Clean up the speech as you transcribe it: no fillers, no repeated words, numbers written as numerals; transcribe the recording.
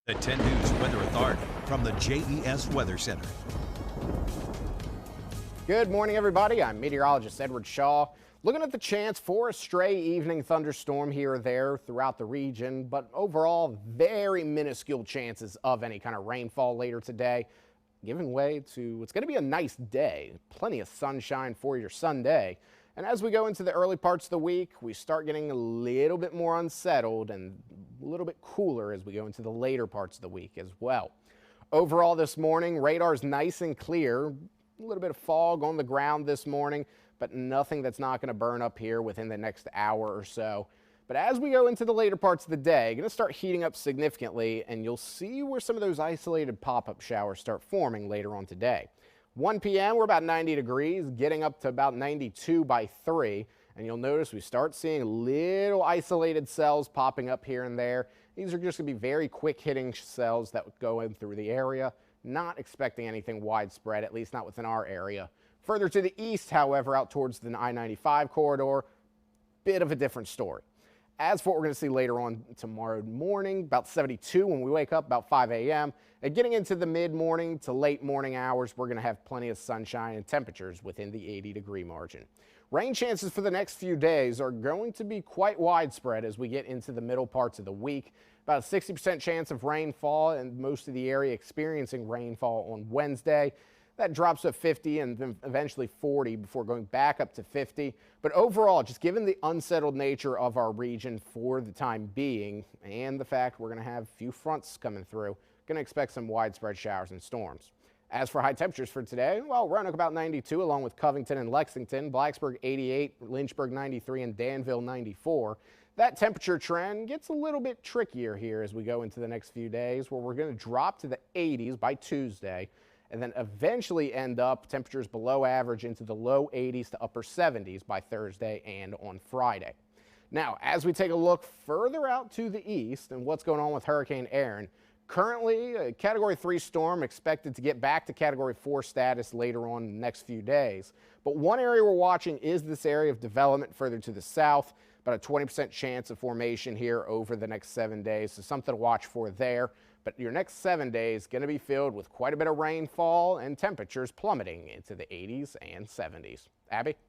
The 10 News Weather Authority from the JES Weather Center. Good morning, everybody. I'm meteorologist Edward Shaw. Looking at the chance for a stray evening thunderstorm here or there throughout the region, but overall, very minuscule chances of any kind of rainfall later today, giving way to it's going to be a nice day. Plenty of sunshine for your Sunday. And as we go into the early parts of the week, we start getting a little bit more unsettled and a little bit cooler as we go into the later parts of the week as well. Overall this morning, radar's nice and clear. A little bit of fog on the ground this morning, but nothing that's not going to burn up here within the next hour or so. But as we go into the later parts of the day, going to start heating up significantly, and you'll see where some of those isolated pop-up showers start forming later on today. 1 p.m. we're about 90 degrees, getting up to about 92 by 3. And you'll notice we start seeing little isolated cells popping up here and there. These are just going to be very quick hitting cells that would go in through the area. Not expecting anything widespread, at least not within our area. Further to the east, however, out towards the I-95 corridor, bit of a different story. As for what we're going to see later on tomorrow morning, about 72 when we wake up, about 5 a.m. And getting into the mid-morning to late morning hours, we're going to have plenty of sunshine and temperatures within the 80-degree margin. Rain chances for the next few days are going to be quite widespread as we get into the middle parts of the week. About a 60% chance of rainfall and most of the area experiencing rainfall on Wednesday. That drops to 50 and then eventually 40 before going back up to 50. But overall, just given the unsettled nature of our region for the time being and the fact we're going to have a few fronts coming through, going to expect some widespread showers and storms. As for high temperatures for today, well, Roanoke about 92 along with Covington and Lexington, Blacksburg 88, Lynchburg 93, and Danville 94. That temperature trend gets a little bit trickier here as we go into the next few days, where we're going to drop to the 80s by Tuesday and then eventually end up temperatures below average into the low 80s to upper 70s by Thursday and on Friday. Now, as we take a look further out to the east and what's going on with Hurricane Erin, currently a Category 3 storm expected to get back to Category 4 status later on in the next few days. But one area we're watching is this area of development further to the south. About a 20% chance of formation here over the next 7 days, so something to watch for there. But your next 7 days going to be filled with quite a bit of rainfall and temperatures plummeting into the 80s and 70s. Abby?